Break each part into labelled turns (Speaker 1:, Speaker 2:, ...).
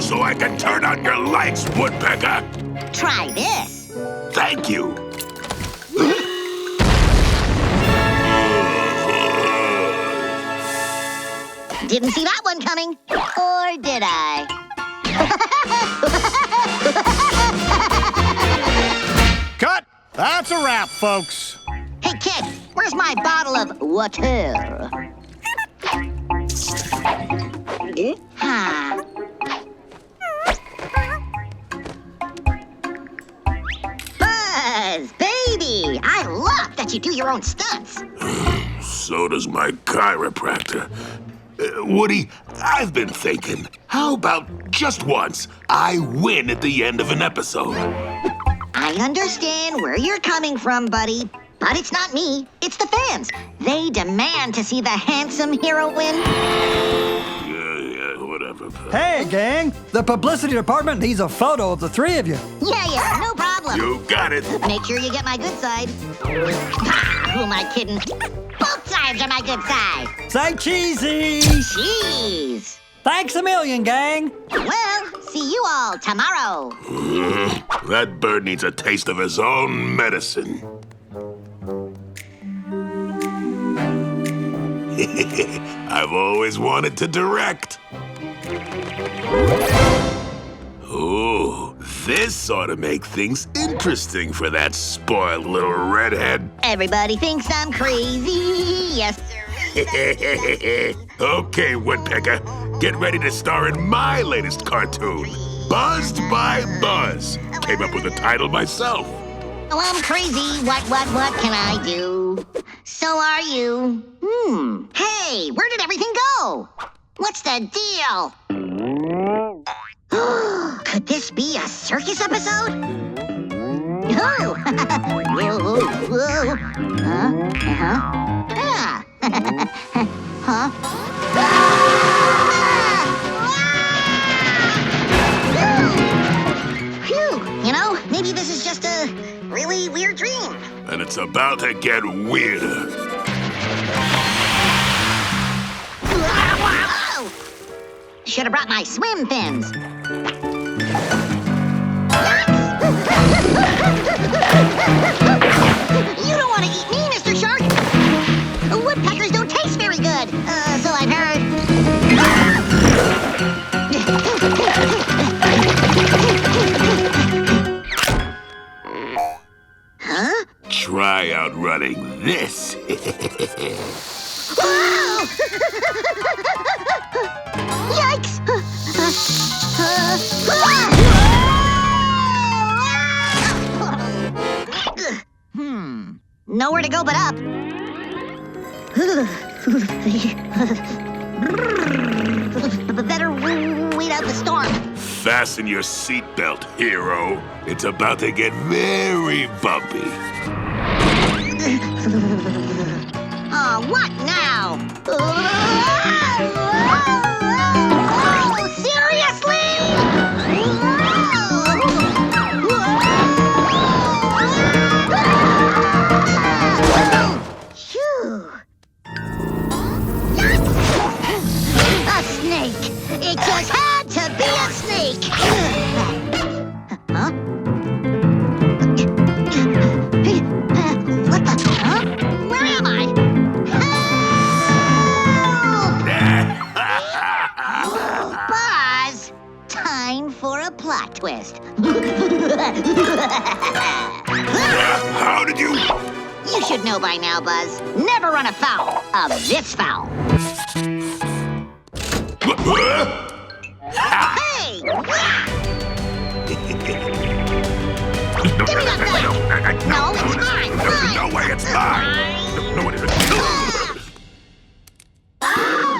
Speaker 1: so I can turn on your lights, Woodpecker.
Speaker 2: Try this.
Speaker 1: Thank you.
Speaker 2: Didn't see that one coming. Or did I?
Speaker 3: Cut! That's a wrap, folks.
Speaker 2: Hey, kid, where's my bottle of water? Huh. Buzz, baby, I love that you do your own stunts.
Speaker 1: So does my chiropractor. Woody, I've been thinking, how about just once I win at the end of an episode?
Speaker 2: I understand where you're coming from, buddy. But it's not me, it's the fans. They demand to see the handsome hero win.
Speaker 1: Yeah, whatever.
Speaker 4: Hey, gang, the publicity department needs a photo of the three of you.
Speaker 2: Yeah, no problem.
Speaker 1: You got it.
Speaker 2: Make sure you get my good side. Ah, who am I kidding? Both sides are my good side.
Speaker 4: Say cheesy.
Speaker 2: Jeez.
Speaker 4: Thanks a million, gang.
Speaker 2: Well, see you all tomorrow.
Speaker 1: That bird needs a taste of his own medicine. I've always wanted to direct. Oh, this ought to make things interesting for that spoiled little redhead.
Speaker 2: Everybody thinks I'm crazy. Yes, sir.
Speaker 1: Okay, Woodpecker, get ready to star in my latest cartoon, Buzzed by Buzz. Came up with the title myself.
Speaker 2: Oh, I'm crazy. What can I do? So are you. Hey, where did everything go? What's the deal? Could this be a circus episode? Oh! Whoa. Ah. Huh? Phew, you know, maybe this is just a really weird dream.
Speaker 1: And it's about to get weirder.
Speaker 2: Whoa! Should have brought my swim fins. You don't want to eat me, Mr. Shark. Woodpeckers don't taste very good, so I've heard. Huh?
Speaker 1: Try outrunning this.
Speaker 2: Whoa! Yikes! Nowhere to go but up. Better wait out the storm.
Speaker 1: Fasten your seatbelt, hero. It's about to get very bumpy.
Speaker 2: Oh, what now? Seriously? Phew. A snake. It just had to be a snake. Huh? What the? Huh? Where am I? Help! Buzz, time for a plot twist.
Speaker 1: How did you...
Speaker 2: You should know by now, Buzz. Never run afoul of this fowl. Hey! Give me that thing! No, it's mine!
Speaker 1: No way, it's mine! No, it isn't.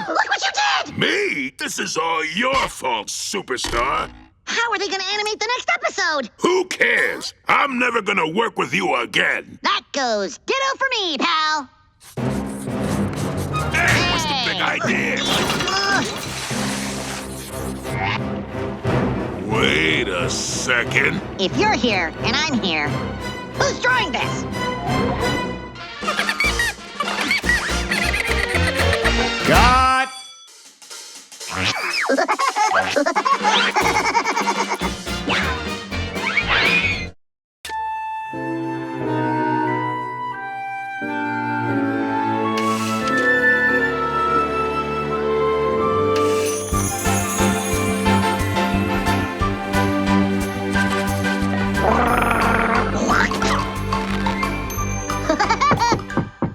Speaker 2: Look what you did!
Speaker 1: Me? This is all your fault, superstar.
Speaker 2: How are they going to animate the next episode?
Speaker 1: Who cares? I'm never gonna work with you again.
Speaker 2: That goes ditto for me, pal.
Speaker 1: Hey, what's the big idea? Wait a second.
Speaker 2: If you're here and I'm here, who's drawing this?
Speaker 3: Cut!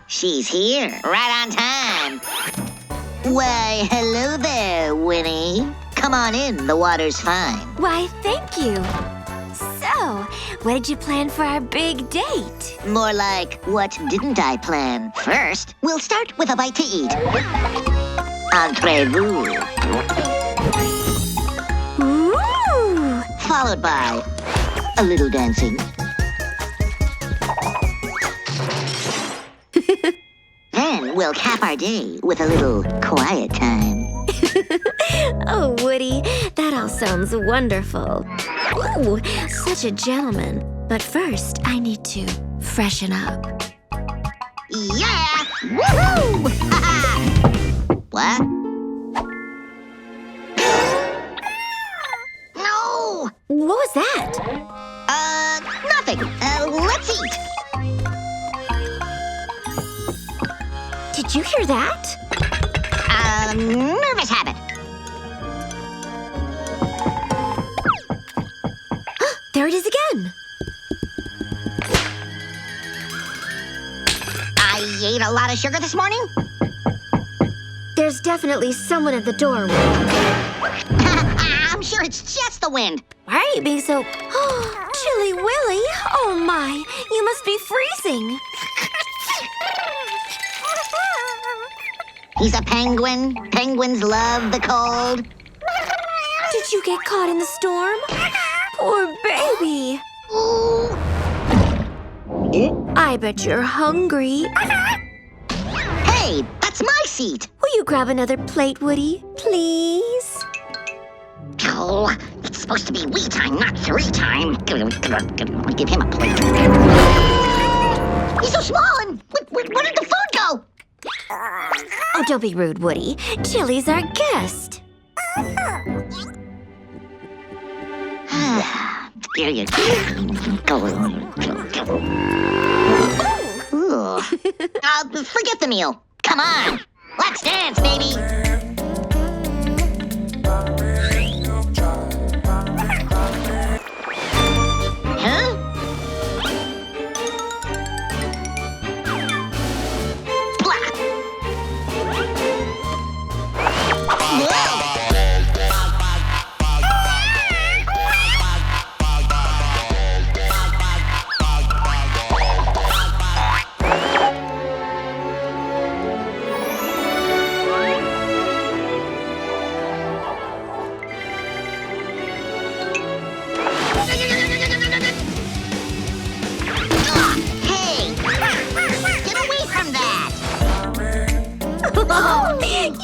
Speaker 2: She's here, right on time. Why, hello there, Winnie. Come on in, the water's fine.
Speaker 5: Why, thank you. So, what did you plan for our big date?
Speaker 2: More like, what didn't I plan? First, we'll start with a bite to eat. Entrez-vous.
Speaker 5: Ooh!
Speaker 2: Followed by a little dancing. Then we'll cap our day with a little quiet time.
Speaker 5: Oh, Woody, that all sounds wonderful. Ooh, such a gentleman. But first, I need to freshen up.
Speaker 2: Yeah! Woohoo! What? No!
Speaker 5: What was that?
Speaker 2: Nothing. Let's eat.
Speaker 5: Did you hear that?
Speaker 2: Nervous habit.
Speaker 5: There it is again.
Speaker 2: I ate a lot of sugar this morning.
Speaker 5: There's definitely someone at the door.
Speaker 2: I'm sure it's just the wind.
Speaker 5: Why are you being so... Chilly Willy? Oh my, you must be freezing.
Speaker 2: He's a penguin. Penguins love the cold.
Speaker 5: Did you get caught in the storm? Poor baby.
Speaker 2: Ooh.
Speaker 5: I bet you're hungry.
Speaker 2: Hey, that's my seat.
Speaker 5: Will you grab another plate, Woody? Please?
Speaker 2: Oh, it's supposed to be we time, not three time. Give him a plate. He's so small, and where did the food go?
Speaker 5: Oh, don't be rude, Woody. Chili's our guest.
Speaker 2: Here you go. Ooh. Forget the meal. Come on. Let's dance, baby. Huh? Blah. Whoa.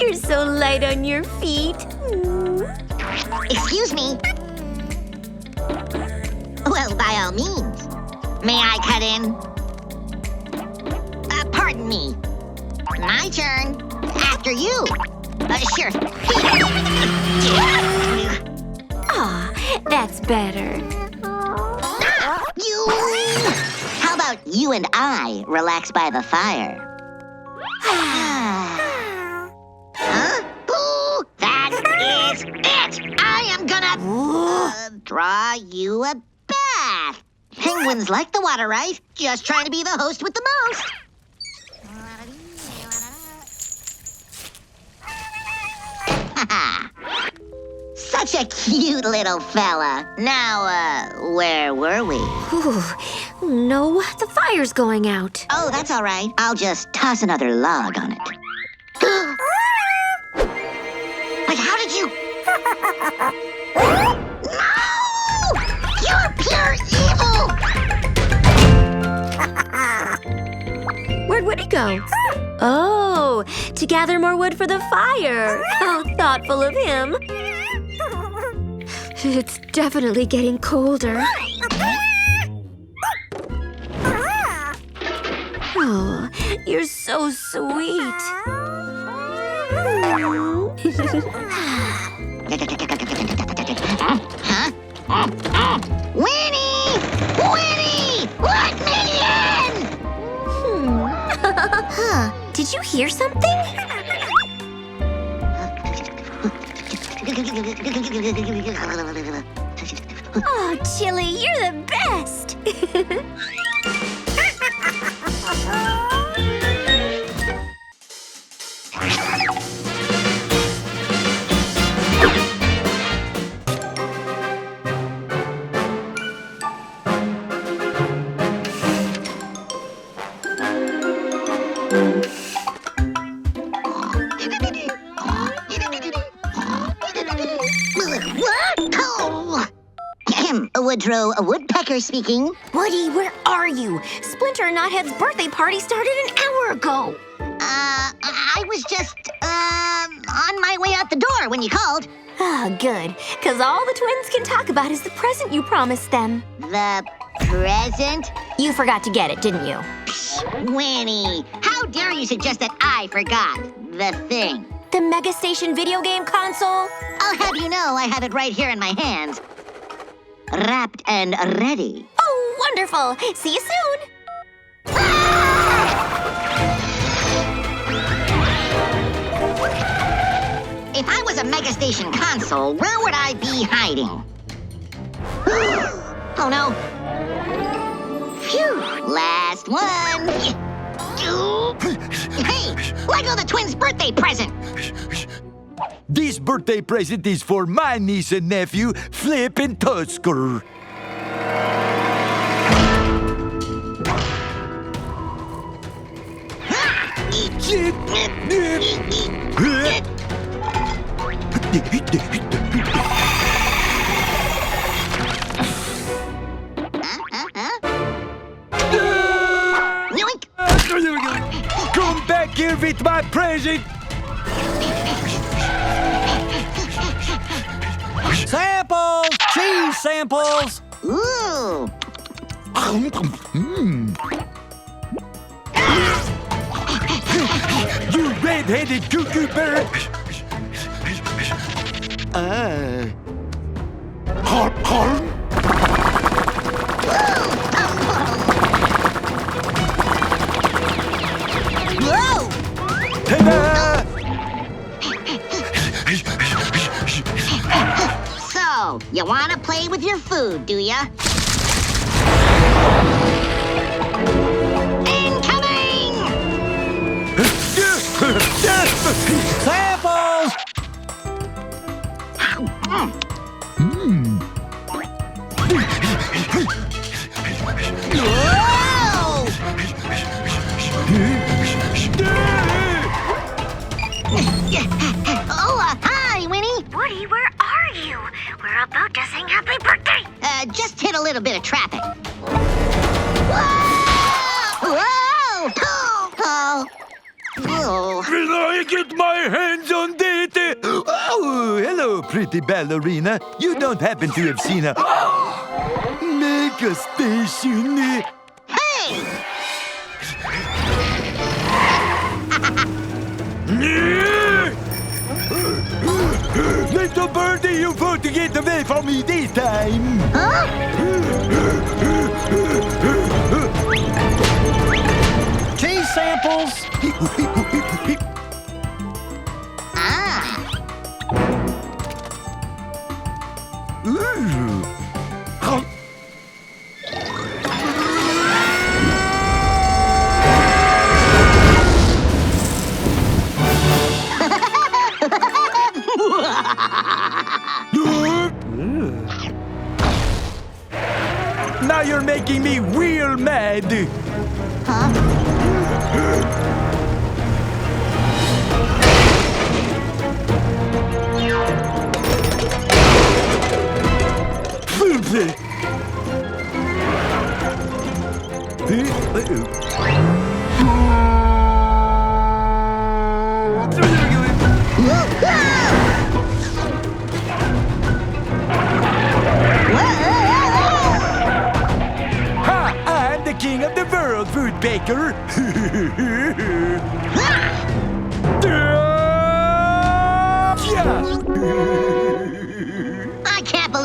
Speaker 5: You're so light on your feet.
Speaker 2: Excuse me. Well, by all means. May I cut in? Pardon me. My turn. After you. Sure.
Speaker 5: Ah, that's better.
Speaker 2: You. How about you and I relax by the fire? Huh? Ooh, that is it! I am gonna draw you a bath. Penguins like the water, right? Just trying to be the host with the most. Such a cute little fella. Now, where were we?
Speaker 5: Ooh, no, the fire's going out.
Speaker 2: Oh, that's all right. I'll just toss another log on it. But how did you... No! You're pure evil!
Speaker 5: Where'd Woody go? Oh, to gather more wood for the fire. How thoughtful of him. It's definitely getting colder. Oh, you're so sweet.
Speaker 2: Winnie! Winnie! Let me in!
Speaker 5: Huh. Did you hear something? Oh, Chili, you're the best!
Speaker 2: Woodrow Woodpecker speaking.
Speaker 5: Woody, where are you? Splinter and Knothead's birthday party started an hour ago.
Speaker 2: I was just, on my way out the door when you called.
Speaker 5: Ah, good. Because all the twins can talk about is the present you promised them.
Speaker 2: The present?
Speaker 5: You forgot to get it, didn't you?
Speaker 2: Psst, Winnie, how dare you suggest that I forgot the thing?
Speaker 5: The Mega Station video game console?
Speaker 2: I'll have you know I have it right here in my hands. Wrapped and ready.
Speaker 5: Oh, wonderful. See you soon.
Speaker 2: If I was a Mega Station console, where would I be hiding? Oh no. Phew, last one. Hey, let go of the twins' birthday present.
Speaker 6: This birthday present is for my niece and nephew, Flip and Tusker. Come back here with my present!
Speaker 4: Samples! Cheese samples!
Speaker 2: Ooh.
Speaker 6: You red-headed cuckoo bird!
Speaker 2: Whoa!
Speaker 6: Ta-da!
Speaker 2: So, you want to play with your food, do ya? Incoming!
Speaker 4: Samples!
Speaker 2: Oh, hi, Winnie.
Speaker 5: Woody, where are you? We're about to sing happy birthday.
Speaker 2: Just hit a little bit of traffic. Whoa! Whoa! Oh! Oh!
Speaker 6: Will I get my hands on that? Oh, hello, pretty ballerina. You don't happen to have seen a Mega Station?
Speaker 2: Hey!
Speaker 6: Little birdie, you want to get away from me this time?
Speaker 2: Huh?
Speaker 4: Cheese samples!
Speaker 2: Ah!
Speaker 6: Ooh. Now you're making me real mad. Ha! I'm the king of the world, Woodpecker. Yeah.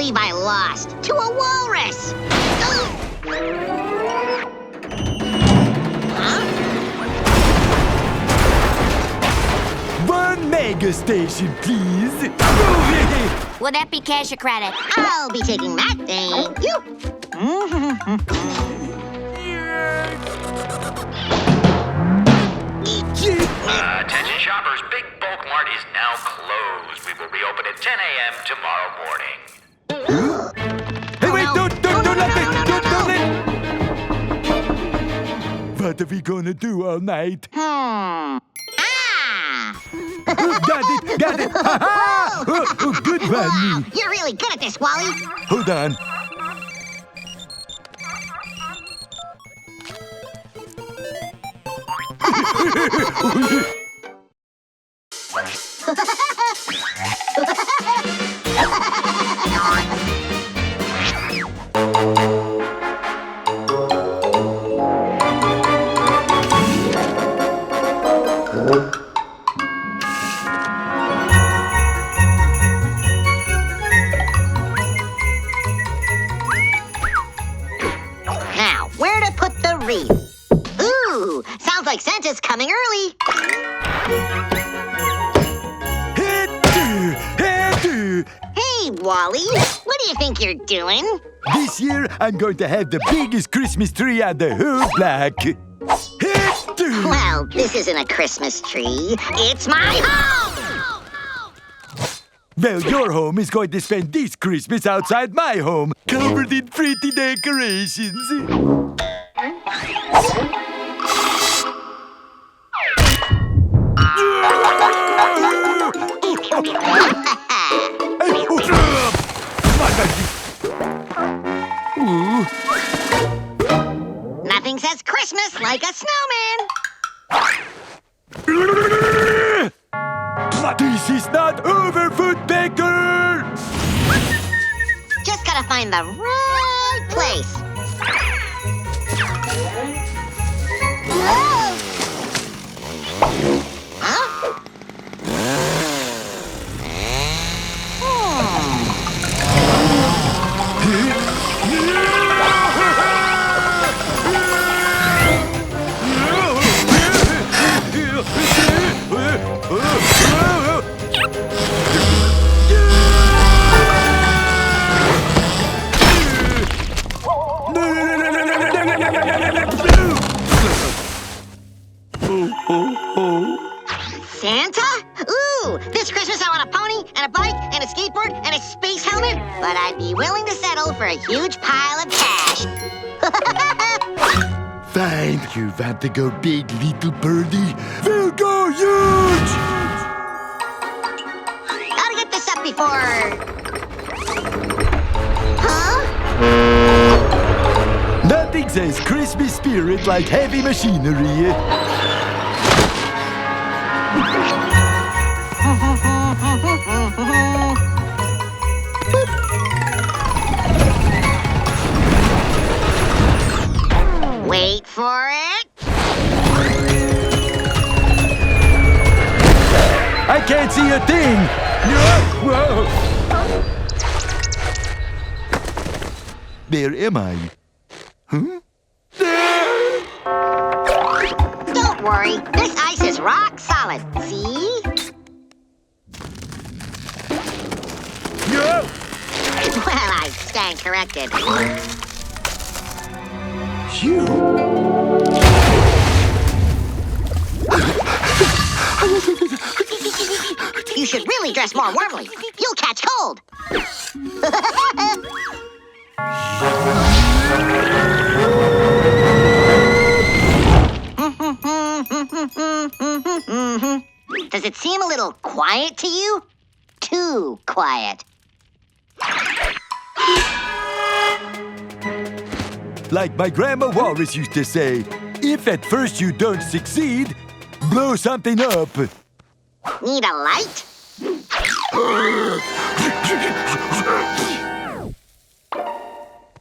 Speaker 2: believe I lost to a walrus.
Speaker 6: One mega station, please.
Speaker 5: Would that be cash or credit?
Speaker 2: I'll be taking that, thank you.
Speaker 7: Attention shoppers, Big Bulk Mart is now closed. We will reopen at 10 a.m. tomorrow morning.
Speaker 6: Hey, wait, don't let me, don't let. What are we gonna do all night?
Speaker 2: Ah!
Speaker 6: Got it, ha-ha! Oh, good one.
Speaker 2: Wow, you're really good at this, Wally.
Speaker 6: Hold on.
Speaker 2: Now, where to put the wreath? Ooh, sounds like Santa's coming early. Hey, Wally, what do you think you're doing?
Speaker 6: This year, I'm going to have the biggest Christmas tree on the whole block.
Speaker 2: Well, this isn't a Christmas tree. It's my home!
Speaker 6: Well, your home is going to spend this Christmas outside my home, covered in pretty decorations.
Speaker 2: Nothing says Christmas like a snowman.
Speaker 6: This is not over, Woodpecker!
Speaker 2: Just gotta find the right place. Whoa! Huh? Santa? Ooh, this Christmas I want a pony and a bike and a skateboard and a space helmet, but I'd be willing to settle for a huge pile of cash.
Speaker 6: Fine. You want to go big, little birdie? We'll go huge!
Speaker 2: Gotta get this up before... Huh?
Speaker 6: Nothing says Christmas spirit like heavy machinery.
Speaker 2: Wait for it.
Speaker 6: I can't see a thing! Whoa. Where am I? Huh?
Speaker 2: Don't worry, this ice is rock solid. See?
Speaker 6: Yeah.
Speaker 2: Well, I stand corrected.
Speaker 6: Phew.
Speaker 2: You should really dress more warmly. You'll catch cold. Does it seem a little quiet to you? Too quiet.
Speaker 6: Like my grandma Walrus used to say, if at first you don't succeed, blow something up.
Speaker 2: Need a light?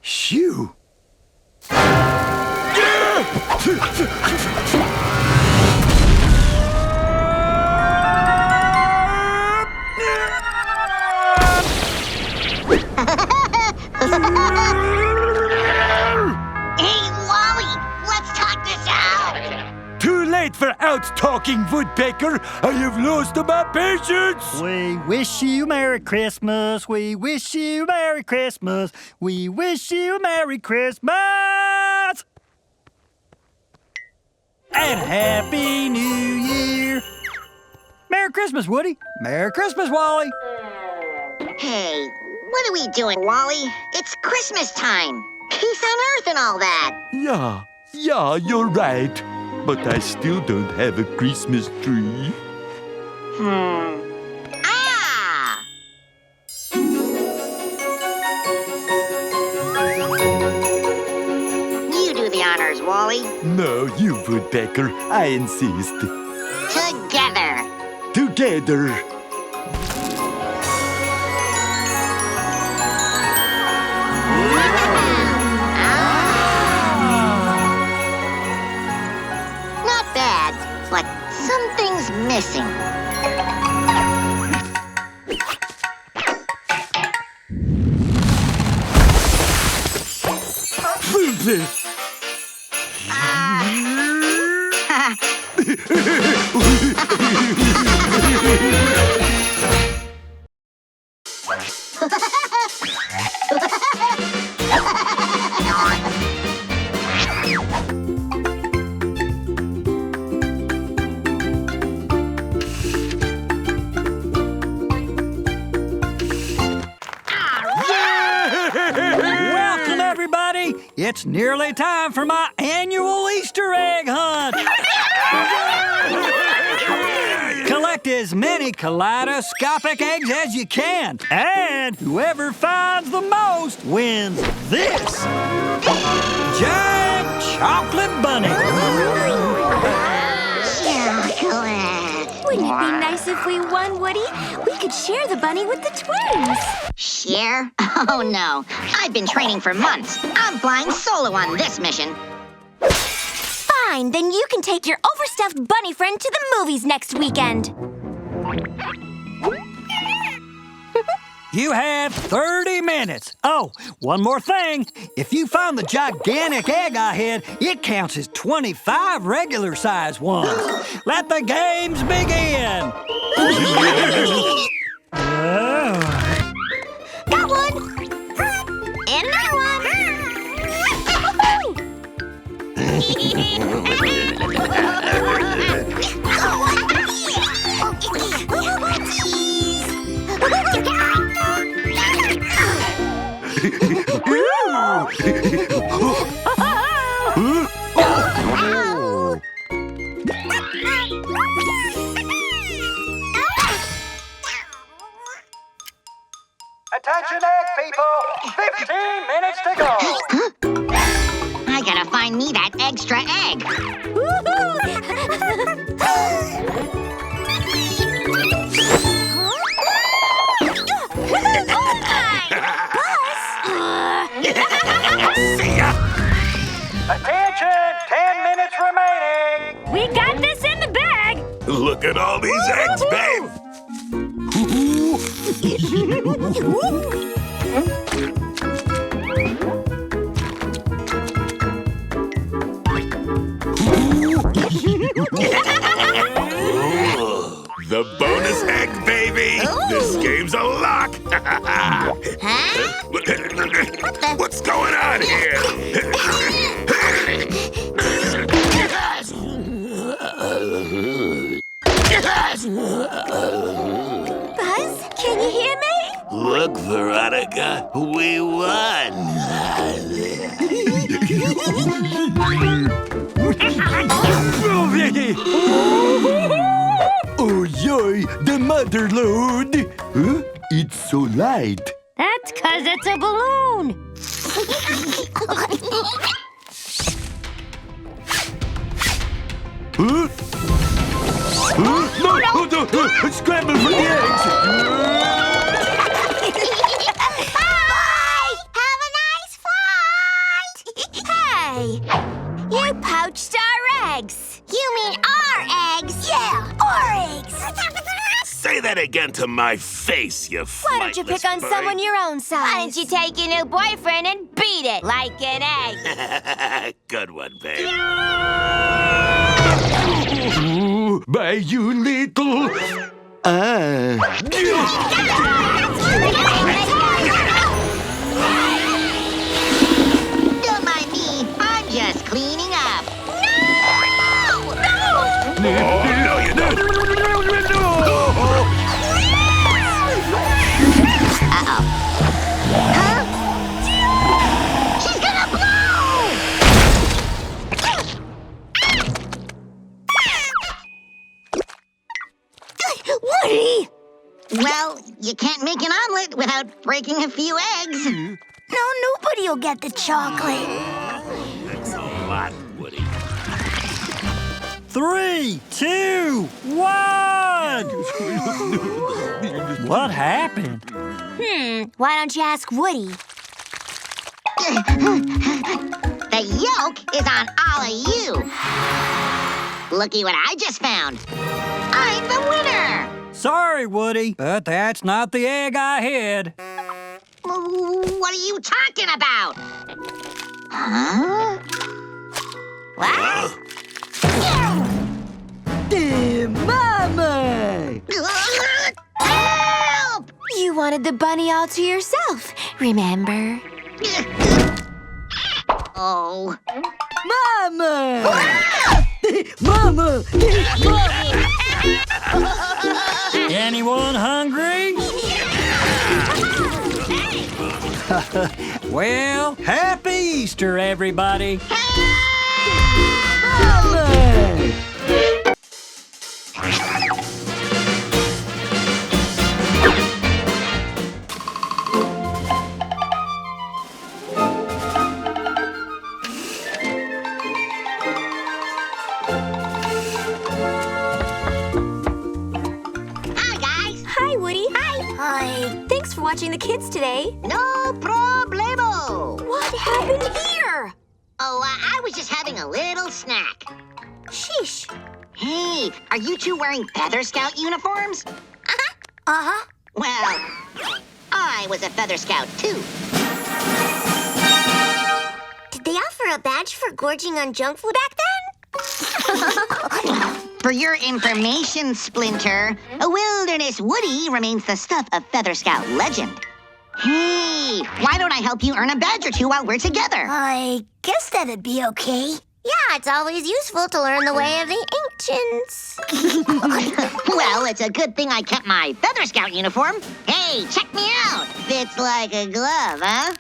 Speaker 6: Shoo. it for out-talking, Woodpecker. I have lost my patience.
Speaker 4: We wish you Merry Christmas. We wish you Merry Christmas. We wish you Merry Christmas. And Happy New Year. Merry Christmas, Woody. Merry Christmas, Wally.
Speaker 2: Hey, what are we doing, Wally? It's Christmas time. Peace on Earth and all that.
Speaker 6: Yeah, you're right. But I still don't have a Christmas tree.
Speaker 2: Ah! You do the honors, Wally.
Speaker 6: No, you, Woodpecker. I insist.
Speaker 2: Together.
Speaker 6: Together.
Speaker 2: Not bad, but something's missing.
Speaker 4: Welcome, everybody. It's nearly time for my annual Easter egg hunt. Collect as many kaleidoscopic eggs as you can. And whoever finds the most wins this giant chocolate bunny.
Speaker 2: Chocolate.
Speaker 5: Wouldn't it be nice if we won, Woody? We could share the bunny with the twins.
Speaker 2: Share? Oh, no. I've been training for months. I'm flying solo on this mission.
Speaker 5: Fine, then you can take your overstuffed bunny friend to the movies next weekend.
Speaker 4: You have 30 minutes. Oh, one more thing. If you find the gigantic egg I hid, it counts as 25 regular-sized ones. Let the games begin.
Speaker 5: Got one! And another one!
Speaker 4: Attention, egg people! 15 minutes to go.
Speaker 2: I gotta find me that extra egg.
Speaker 1: See ya!
Speaker 4: Attention! 10 minutes remaining.
Speaker 5: We got this in the bag!
Speaker 1: Look at all these eggs, babe! The bonus egg, baby! This game's a lock! What's going on here?
Speaker 5: Buzz, can you hear me?
Speaker 1: Look, Veronica, we won!
Speaker 6: Oh, yoy, the mother load. Huh? It's so light.
Speaker 5: That's 'cause it's a balloon.
Speaker 6: Huh? Huh? No, no, scramble for the eggs.
Speaker 5: Bye! Have a nice flight! Hey! You poached our eggs! You mean our eggs? Yeah, our eggs!
Speaker 1: Say that again to my face, you
Speaker 5: Why don't you pick on
Speaker 1: flightless
Speaker 5: someone
Speaker 1: bird.
Speaker 5: your own size? Why don't you take your new boyfriend and beat it like an egg?
Speaker 1: Good one, babe.
Speaker 6: by you little...
Speaker 2: Don't mind me. I'm just cleaning up.
Speaker 1: Oh, no, you don't.
Speaker 2: Uh-oh. Huh? She's gonna blow!
Speaker 5: Woody!
Speaker 2: Well, you can't make an omelet without breaking a few eggs.
Speaker 8: No, nobody will get the chocolate.
Speaker 1: That's a lot, Woody.
Speaker 4: 3, 2, 1! What happened?
Speaker 8: Why don't you ask Woody?
Speaker 2: The yolk is on all of you. Looky what I just found. I'm the winner.
Speaker 4: Sorry, Woody, but that's not the egg I hid.
Speaker 2: What are you talking about? Huh? What?
Speaker 4: Mama!
Speaker 2: Help!
Speaker 5: You wanted the bunny all to yourself, remember?
Speaker 2: Oh.
Speaker 4: Mama! Mama! Anyone hungry? Well, happy Easter, everybody.
Speaker 2: Hi, guys.
Speaker 5: Hi, Woody.
Speaker 8: Hi.
Speaker 5: Thanks for watching the kids today.
Speaker 2: No problemo.
Speaker 5: What happened here?
Speaker 2: Oh, I was just having a little snack.
Speaker 5: Sheesh.
Speaker 2: Hey, are you two wearing Feather Scout uniforms?
Speaker 8: Uh-huh.
Speaker 2: Well, I was a Feather Scout, too.
Speaker 5: Did they offer a badge for gorging on junk food back then?
Speaker 2: For your information, Splinter, a Wilderness Woody remains the stuff of Feather Scout legend. Hey, why don't I help you earn a badge or two while we're together?
Speaker 8: I guess that'd be okay.
Speaker 5: Yeah, it's always useful to learn the way of the ancients.
Speaker 2: Well, it's a good thing I kept my Feather Scout uniform. Hey, check me out. Fits like a glove, huh?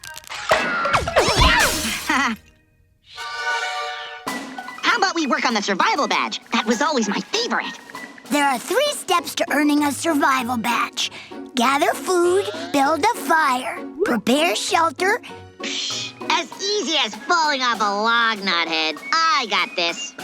Speaker 2: How about we work on the survival badge? That was always my favorite.
Speaker 8: There are 3 steps to earning a survival badge. Gather food, build a fire, prepare shelter.
Speaker 2: As easy as falling off a log, Knothead. I got this.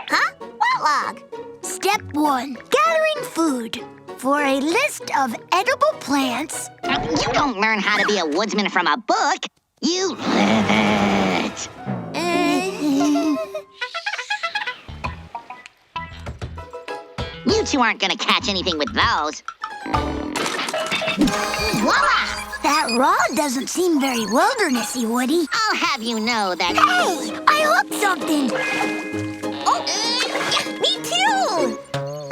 Speaker 5: Huh? What log?
Speaker 8: Step 1, gathering food. For a list of edible plants.
Speaker 2: You don't learn how to be a woodsman from a book. You live it. You two aren't gonna catch anything with those. Voila!
Speaker 8: That rod doesn't seem very wildernessy, Woody.
Speaker 2: I'll have you know that.
Speaker 8: Hey, I hooked something.
Speaker 5: Oh, me too!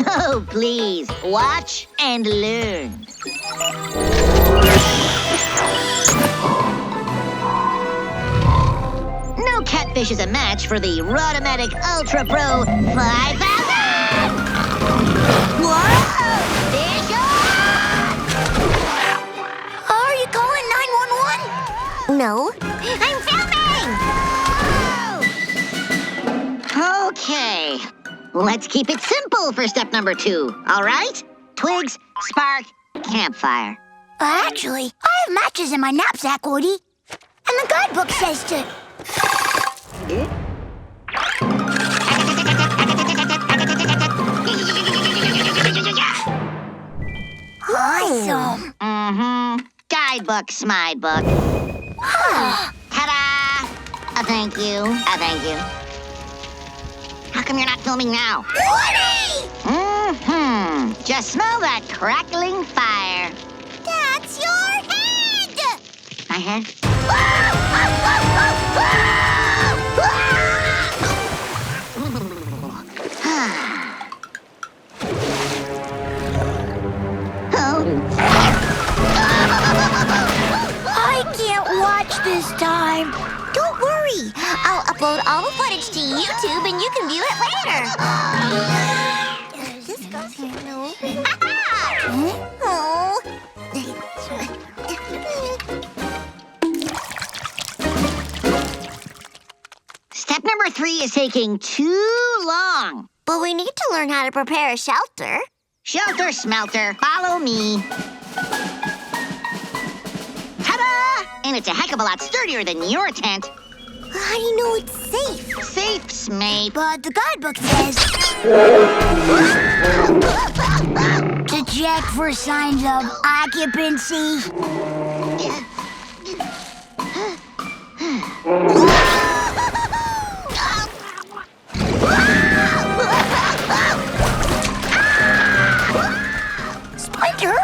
Speaker 2: Oh, please, watch and learn. No catfish is a match for the Rodomatic Ultra Pro 5000! Whoa! Fish on!
Speaker 8: Are you calling 911?
Speaker 5: No, I'm filming!
Speaker 2: Okay, let's keep it simple for step number 2, all right? Twigs, spark, campfire.
Speaker 8: Actually, I have matches in my knapsack, Woody. And the guidebook says to... Awesome.
Speaker 2: Guidebook, Smidebook. Ta-da! A thank you. A thank you. How come you're not filming now?
Speaker 8: Woody!
Speaker 2: Just smell that crackling fire.
Speaker 8: That's your head!
Speaker 2: My head?
Speaker 5: upload all the footage to YouTube and you can view it later. This goes here. No. Oh.
Speaker 2: Step number 3 is taking too long.
Speaker 5: But we need to learn how to prepare a shelter.
Speaker 2: Shelter smelter, follow me. Ta-da! And it's a heck of a lot sturdier than your tent.
Speaker 5: How do you know it's safe?
Speaker 2: Safe's mate.
Speaker 8: But the guidebook says to check for signs of occupancy.
Speaker 5: Splinter?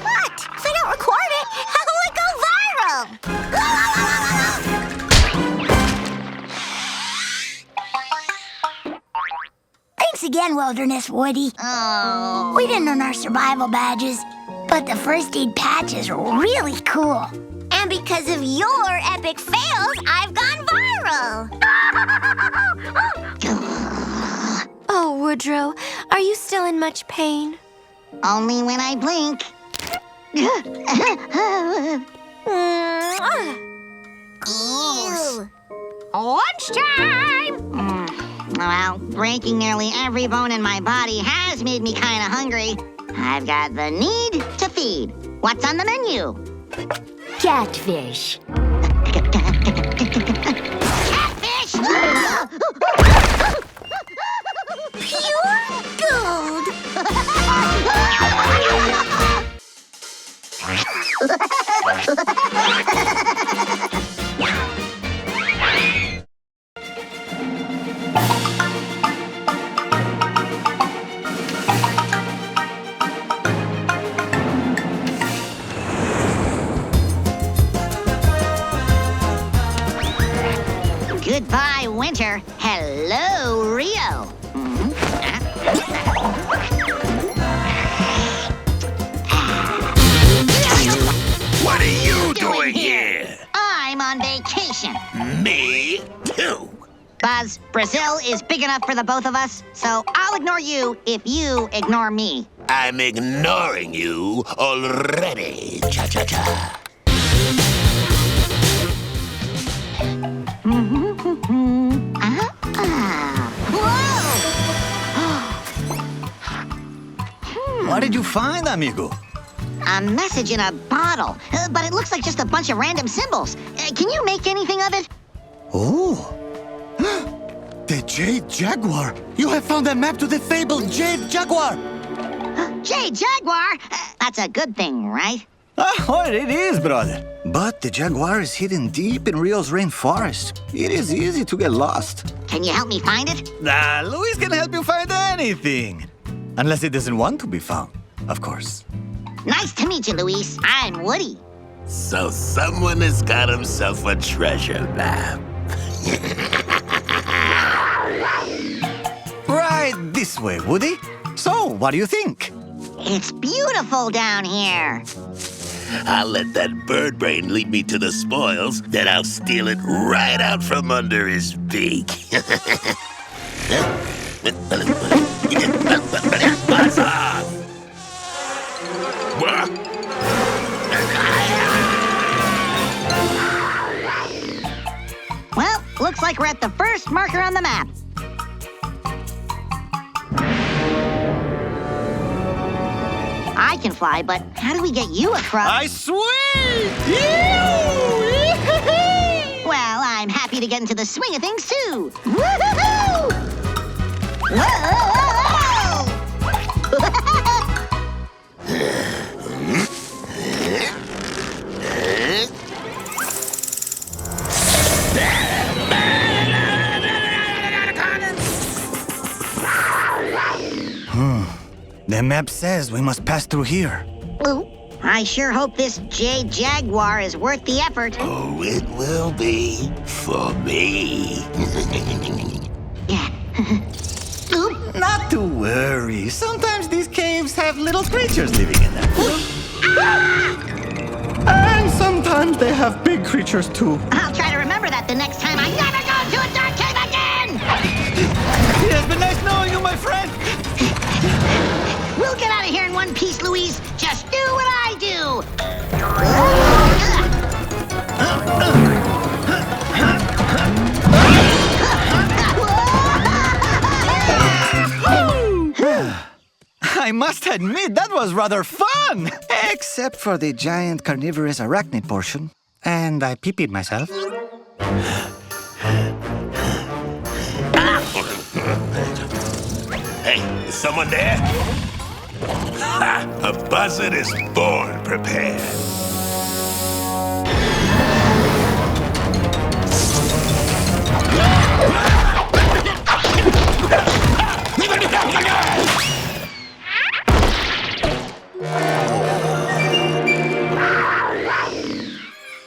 Speaker 5: What? If I don't record it, how will it go viral?
Speaker 8: Thanks again, Wilderness Woody.
Speaker 2: Oh.
Speaker 8: We didn't earn our survival badges, but the first aid patch is really cool.
Speaker 5: And because of your epic fails, I've gone viral. Oh, Woodrow, are you still in much pain?
Speaker 2: Only when I blink.
Speaker 5: Ew.
Speaker 2: Lunchtime! Well, breaking nearly every bone in my body has made me kind of hungry. I've got the need to feed. What's on the menu?
Speaker 8: Catfish.
Speaker 2: Catfish!
Speaker 5: Pure gold.
Speaker 2: Goodbye, winter. Hello, Rio.
Speaker 1: What are you doing here?
Speaker 2: I'm on vacation.
Speaker 1: Me too.
Speaker 2: Buzz, Brazil is big enough for the both of us, so I'll ignore you if you ignore me.
Speaker 1: I'm ignoring you already. Cha-cha-cha.
Speaker 4: What did you find, amigo?
Speaker 2: A message in a bottle, but it looks like just a bunch of random symbols. Can you make anything of it?
Speaker 3: Oh. The Jade Jaguar! You have found a map to the fabled Jade Jaguar!
Speaker 2: Jade Jaguar? That's a good thing, right?
Speaker 4: Oh, it is, brother. But the jaguar is hidden deep in Rio's rainforest. It is easy to get lost.
Speaker 2: Can you help me find it?
Speaker 4: Luis can help you find anything. Unless it doesn't want to be found, of course.
Speaker 2: Nice to meet you, Luis. I'm Woody.
Speaker 1: So someone has got himself a treasure map.
Speaker 4: Right this way, Woody. So, what do you think?
Speaker 2: It's beautiful down here.
Speaker 1: I'll let that bird brain lead me to the spoils, then I'll steal it right out from under his beak. Buzz off!
Speaker 2: Well, looks like we're at the first marker on the map. I can fly, but how do we get you across?
Speaker 3: I swear!
Speaker 2: Well, I'm happy to get into the swing of things, too. Woo-hoo-hoo! Whoa!
Speaker 4: The map says we must pass through here.
Speaker 2: Ooh, I sure hope this Jade Jaguar is worth the effort.
Speaker 1: Oh, it will be for me.
Speaker 4: Not to worry. Sometimes these caves have little creatures living in them.
Speaker 3: And sometimes they have big creatures too.
Speaker 2: I'll try to remember that the next time I never go to a dark Just do what I do.
Speaker 3: I must admit, that was rather fun! Except for the giant carnivorous arachnid portion. And I pee-peed myself.
Speaker 1: Hey, is someone there? Ha! A buzzard is born prepared.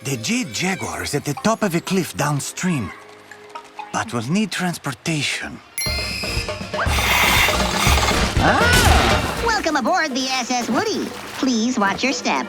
Speaker 3: The jade jaguar is at the top of a cliff downstream, but will need transportation.
Speaker 2: Welcome aboard the SS Woody. Please watch your step.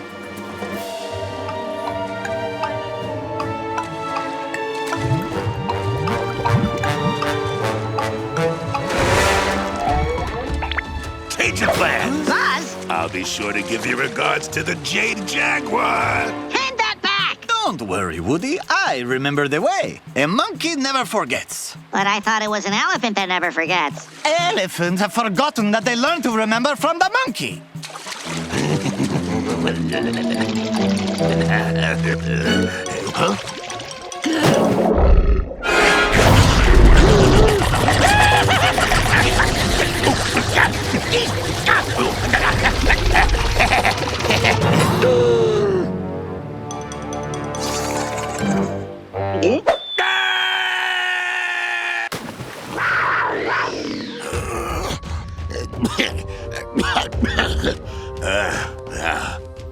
Speaker 1: Change of plans.
Speaker 2: Buzz,
Speaker 1: I'll be sure to give your regards to the Jade Jaguar.
Speaker 2: hand that back.
Speaker 3: Don't worry, Woody. I remember the way. A monkey never forgets.
Speaker 2: But I thought it was an elephant that never forgets.
Speaker 3: Elephants have forgotten that they learned to remember from the monkey.
Speaker 1: Huh?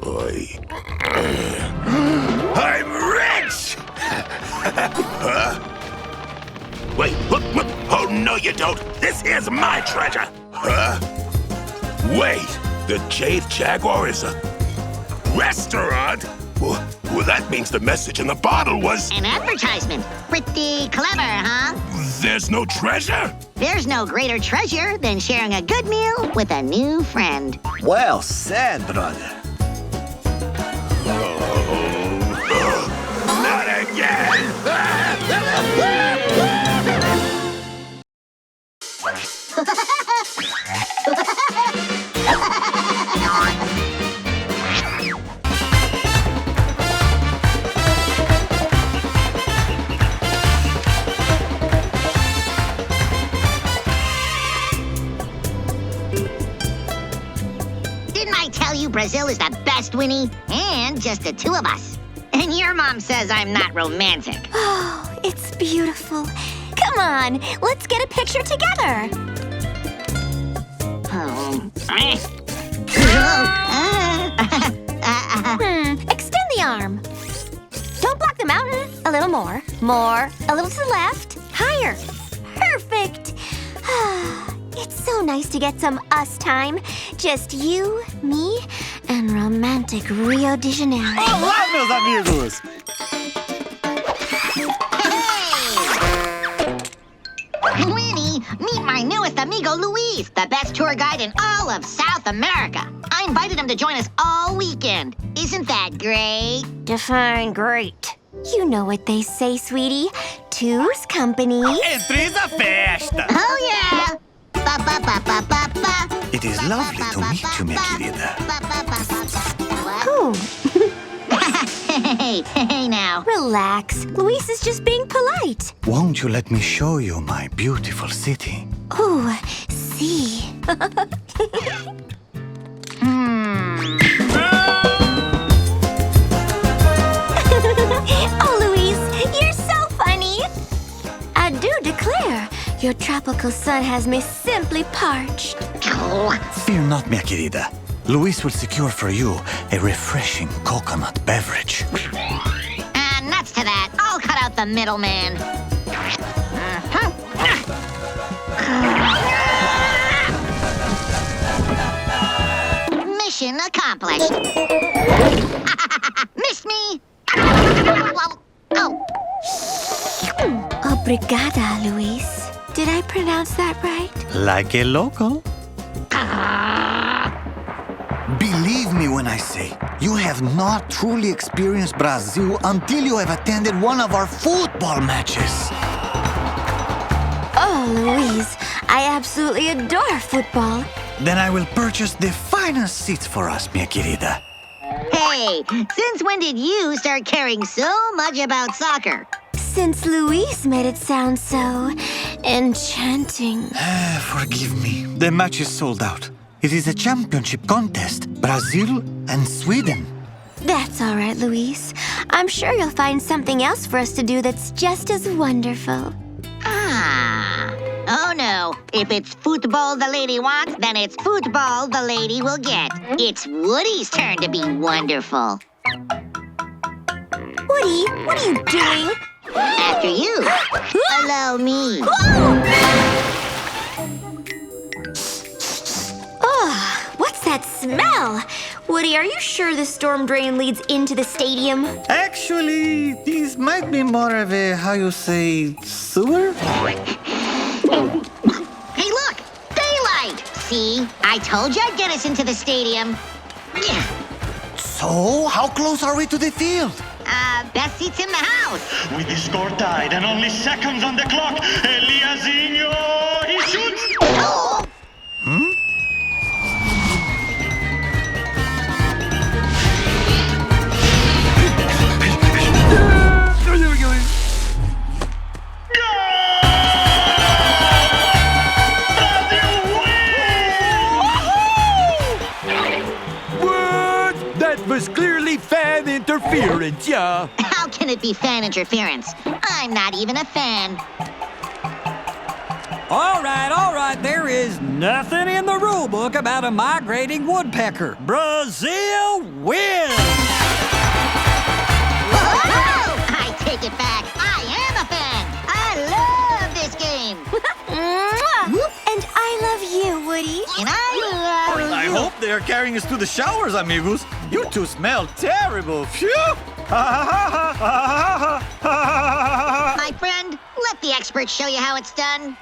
Speaker 1: Boy. I'm rich! Huh? Wait, whoop, whoop. Oh, no, you don't. This is my treasure. Huh? Wait, the Jade Jaguar is a restaurant? Well, that means the message in the bottle was...
Speaker 2: An advertisement. Pretty clever, huh?
Speaker 1: There's no treasure?
Speaker 2: There's no greater treasure than sharing a good meal with a new friend.
Speaker 3: Well said, brother.
Speaker 1: Not again!
Speaker 2: Didn't I tell you Brazil is the best, Winnie? And just the two of us. And your mom says I'm not romantic.
Speaker 5: Oh, it's beautiful. Come on, let's get a picture together. Extend the arm. Don't block the mountain. A little more. More. A little to the left. Higher. Perfect. It's so nice to get some us time. Just you, me, and romantic Rio de Janeiro.
Speaker 3: Olá, meus amigos!
Speaker 2: Hey! Winnie, meet my newest amigo, Luis, the best tour guide in all of South America. I invited him to join us all weekend. Isn't that great?
Speaker 5: Define great. You know what they say, sweetie. Two's company.
Speaker 3: E three's a festa!
Speaker 2: Oh, yeah! Ba-ba-ba-ba-ba-ba.
Speaker 3: It is lovely to meet you, minha querida.
Speaker 5: Ooh,
Speaker 2: Hey now.
Speaker 5: relax. Luis is just being polite.
Speaker 3: Won't you let me show you my beautiful city?
Speaker 5: Ooh, see. Oh, Luis, you're so funny. I do declare, your tropical sun has me simply parched.
Speaker 3: Fear not, minha querida. Luis will secure for you a refreshing coconut beverage.
Speaker 2: And nuts to that, I'll cut out the middleman. Mission accomplished. Missed me. Oh.
Speaker 5: Obrigada, Luis. Did I pronounce that right?
Speaker 3: Like a local. Believe me when I say, you have not truly experienced Brazil until you have attended one of our football matches.
Speaker 5: Oh, Louise, I absolutely adore football.
Speaker 3: Then I will purchase the finest seats for us, mia querida.
Speaker 2: Hey, since when did you start caring so much about soccer?
Speaker 5: Since Louise made it sound so enchanting.
Speaker 3: Forgive me. The match is sold out. It is a championship contest. Brazil and Sweden.
Speaker 5: That's all right, Louise. I'm sure you'll find something else for us to do that's just as wonderful.
Speaker 2: Ah. Oh no. If it's football the lady wants, then it's football the lady will get. It's Woody's turn to be wonderful.
Speaker 5: Woody, what are you doing?
Speaker 2: After you. Allow me.
Speaker 5: Oh, what's that smell? Woody, are you sure the storm drain leads into the stadium?
Speaker 3: Actually, this might be more of a, how you say, sewer?
Speaker 2: Hey, look! Daylight! See? I told you I'd get us into the stadium.
Speaker 3: So, how close are we to the field?
Speaker 2: Best seats in the house.
Speaker 9: With the score tied and only seconds on the clock, Eliasinho, he shoots!
Speaker 2: Oh!
Speaker 6: What? That was clearly fan interference, yeah.
Speaker 2: How can it be fan interference? I'm not even a fan.
Speaker 4: All right, there is nothing in the rule book about a migrating woodpecker. Brazil wins!
Speaker 2: Whoa! I take it back. I am a fan. I love this game.
Speaker 5: And I love you, Woody.
Speaker 2: And I love
Speaker 3: I
Speaker 2: you.
Speaker 3: hope they are carrying us to the showers, amigos. You two smell terrible. Phew!
Speaker 2: My friend, let the experts show you how it's done.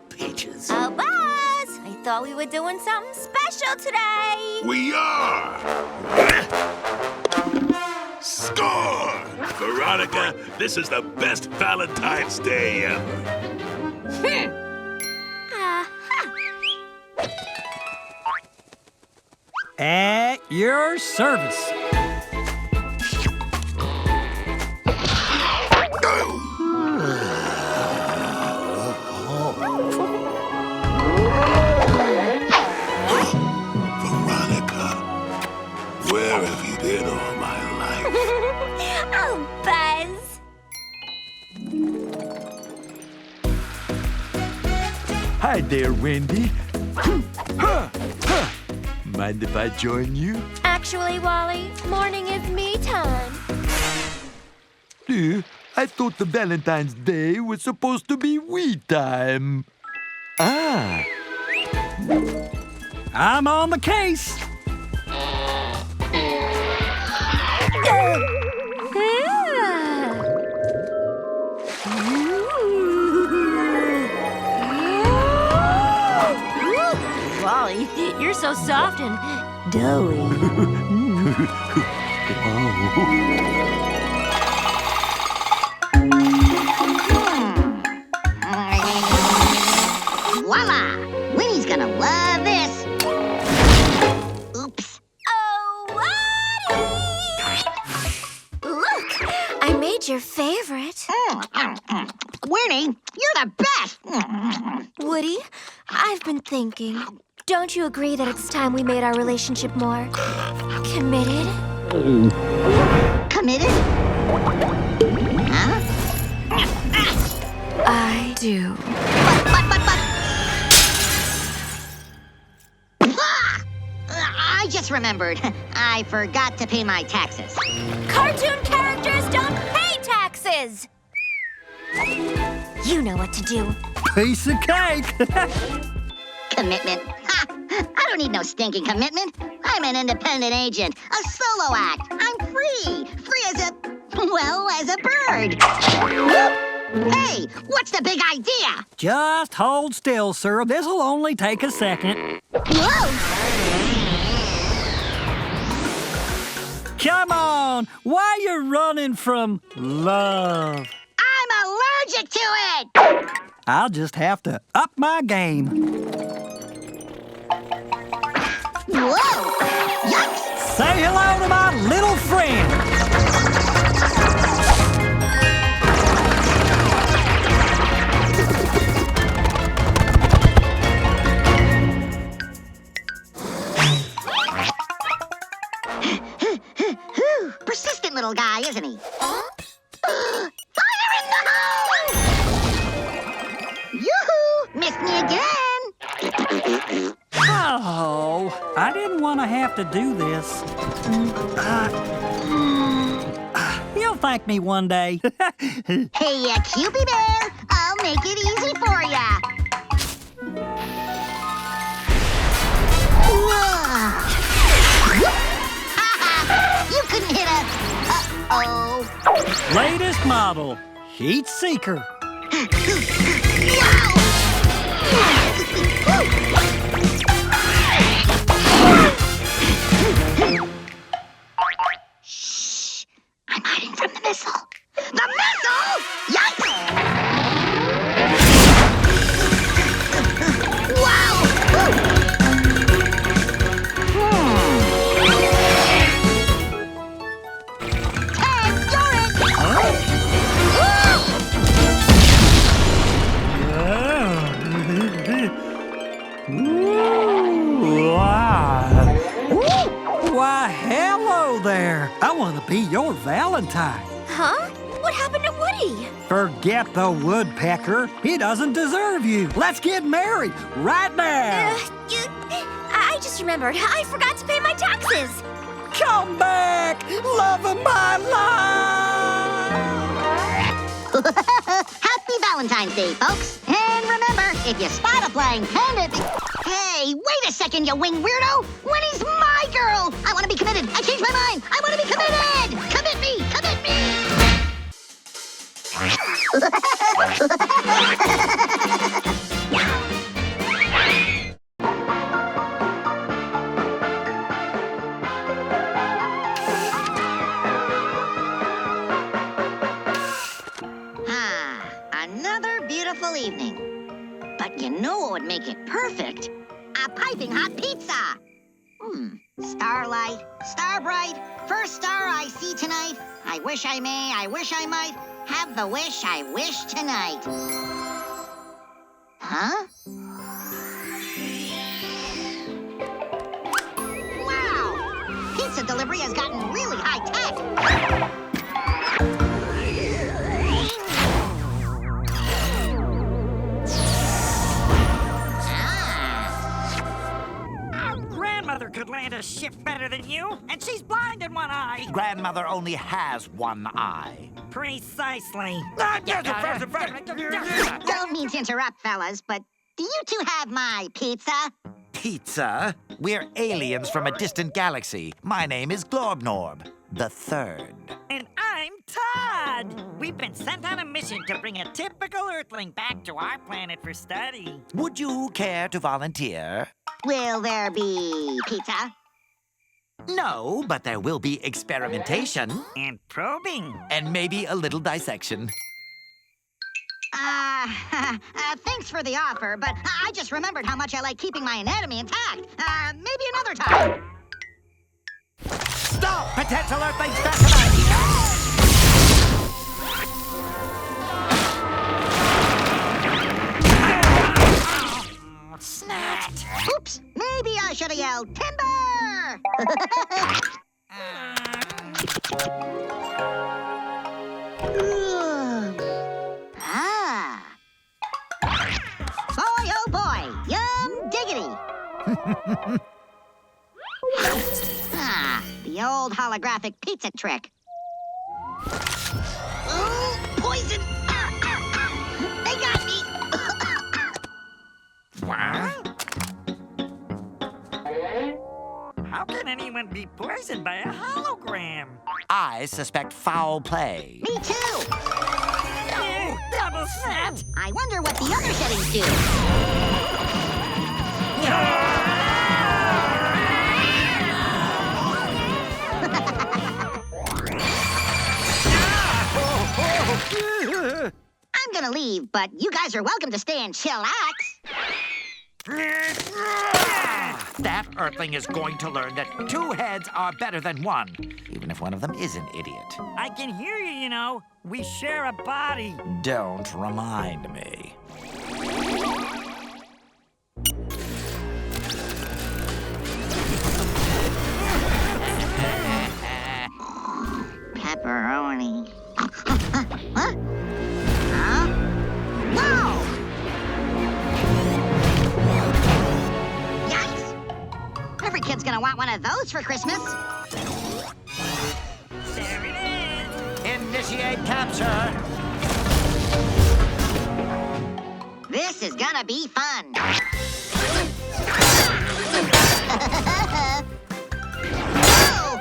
Speaker 1: Peaches.
Speaker 5: Oh, Buzz! I thought we were doing something special today.
Speaker 1: We are! Score! Veronica, this is the best Valentine's Day ever.
Speaker 4: At your service.
Speaker 1: Veronica, where have you been all my life?
Speaker 5: Oh, Buzz.
Speaker 6: Hi there, Wendy. Mind if I join you?
Speaker 5: Actually, Wally, morning is me time.
Speaker 6: I thought the Valentine's Day was supposed to be we time. Ah.
Speaker 4: I'm on the case.
Speaker 5: Wally, you're so soft and doughy.
Speaker 2: Voila! Winnie's gonna love this. Oops.
Speaker 5: Oh, Woody! Look, I made your favorite.
Speaker 2: Winnie, you're the best.
Speaker 5: Woody, I've been thinking. Don't you agree that it's time we made our relationship more committed?
Speaker 2: Committed? Huh?
Speaker 5: I do.
Speaker 2: Ah! I just remembered. I forgot to pay my taxes.
Speaker 5: Cartoon characters don't pay taxes! You know what to do.
Speaker 4: Piece of cake.
Speaker 2: Commitment. Ha! I don't need no stinking commitment. I'm an independent agent, a solo act. I'm free. Free as a bird. Hey, what's the big idea?
Speaker 4: Just hold still, sir. This'll only take a second.
Speaker 2: Whoa!
Speaker 4: Come on. Why you running from love?
Speaker 2: I'm allergic to it!
Speaker 4: I'll just have to up my game.
Speaker 2: Whoa! Yikes!
Speaker 4: Say hello to my little friend.
Speaker 2: Persistent little guy, isn't he? Fire in the hole! Yoo-hoo! Missed me again!
Speaker 4: Oh, I didn't want to have to do this. You'll thank me one day.
Speaker 2: Hey, Cupid Bear, I'll make it easy for ya. You couldn't hit a... Uh-oh.
Speaker 4: Latest model, Heat Seeker.
Speaker 2: Shh! I'm hiding from the missile. The missile! Yikes! Wow! Ted, you're it!
Speaker 4: Why, hello there. I want to be your Valentine.
Speaker 5: Huh? What happened to Woody?
Speaker 4: Forget the woodpecker. He doesn't deserve you. Let's get married right now.
Speaker 5: I just remembered. I forgot to pay my taxes.
Speaker 4: Come back, love of my life.
Speaker 2: Happy Valentine's Day, folks. And remember, if you spot a flying pen, Hey, wait a second, you wing weirdo! Winnie's my girl! I want to be committed! I changed my mind! I want to be committed! Commit me! Commit me! Another beautiful evening. But you know what would make it perfect? A piping hot pizza! Starlight, star bright, first star I see tonight. I wish I may, I wish I might, have the wish I wish tonight. Huh? Wow! Pizza delivery has gotten really high-tech.
Speaker 10: Grandmother could land a ship better than you, and she's blind in one eye.
Speaker 11: Grandmother only has one eye.
Speaker 10: Precisely.
Speaker 2: Don't mean to interrupt, fellas, but do you two have my pizza?
Speaker 11: Pizza? We're aliens from a distant galaxy. My name is Glorbnorb, the third.
Speaker 10: And I'm Todd. We've been sent on a mission to bring a typical Earthling back to our planet for study.
Speaker 11: Would you care to volunteer?
Speaker 2: Will there be pizza?
Speaker 11: No, but there will be experimentation.
Speaker 10: And probing.
Speaker 11: And maybe a little dissection.
Speaker 2: Thanks for the offer, but I just remembered how much I like keeping my anatomy intact. Maybe another time.
Speaker 11: Stop, potential Earthlings fascinating!
Speaker 10: Snapped.
Speaker 2: Oops, maybe I should have yelled timber! Boy, oh boy, yum diggity! The old holographic pizza trick. Ooh, poison!
Speaker 10: How can anyone be poisoned by a hologram?
Speaker 11: I suspect foul play.
Speaker 2: Me too.
Speaker 10: Double set!
Speaker 2: I wonder what the other settings do. I'm gonna leave, but you guys are welcome to stay and chillax.
Speaker 11: That Earthling is going to learn that 2 heads are better than 1, even if one of them is an idiot.
Speaker 10: I can hear you, you know. We share a body.
Speaker 11: Don't remind me.
Speaker 2: Pepperoni. Huh? Huh? Whoa! Yikes! Every kid's gonna want one of those for Christmas.
Speaker 10: There it is.
Speaker 11: Initiate capture.
Speaker 2: This is gonna be fun. Whoa!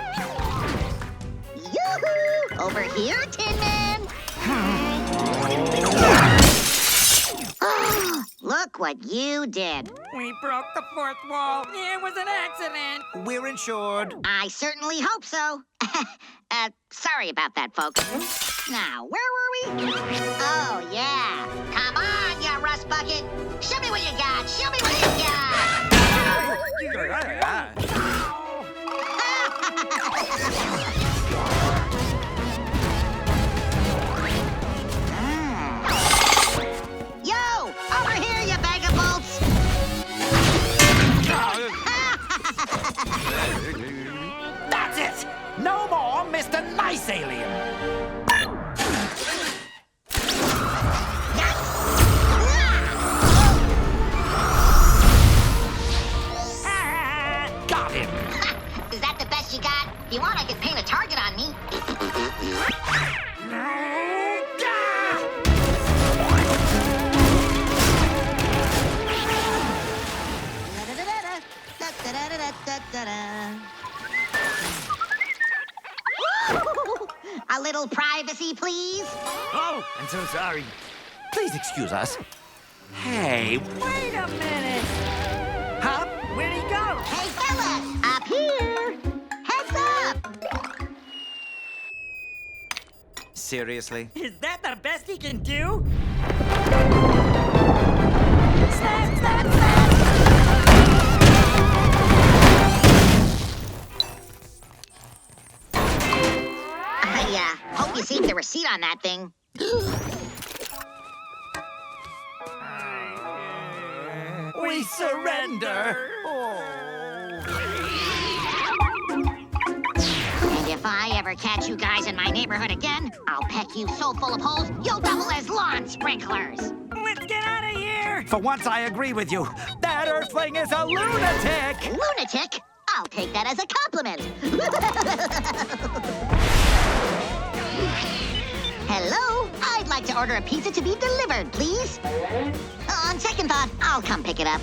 Speaker 2: Yoo-hoo! Over here, Tin Man. Look what you did.
Speaker 10: We broke the 4th wall. It was an accident.
Speaker 11: We're insured.
Speaker 2: I certainly hope so. Sorry about that, folks. Now, where were we? Oh, yeah. Come on, you rust bucket. Show me what you got. Show me what you got. Yo, over here, you bag of bolts.
Speaker 11: That's it! No more Mr. Nice Alien! Got him!
Speaker 2: Is that the best you got? If you want, I could paint a target on me. A little privacy, please.
Speaker 10: Oh, I'm so sorry.
Speaker 11: Please excuse us. Hey,
Speaker 10: Wait a minute.
Speaker 11: huh?
Speaker 10: Where'd he go?
Speaker 2: Hey, fellas, up here. Heads up.
Speaker 11: Seriously?
Speaker 10: Is that the best he can do? I hope you saved the receipt on that thing.
Speaker 11: We surrender!
Speaker 2: And if I ever catch you guys in my neighborhood again, I'll peck you so full of holes, you'll double as lawn sprinklers.
Speaker 10: Let's get out of here.
Speaker 11: For once, I agree with you. That Earthling is a lunatic!
Speaker 2: Lunatic? I'll take that as a compliment. Hello? I'd like to order a pizza to be delivered, please. On second thought, I'll come pick it up.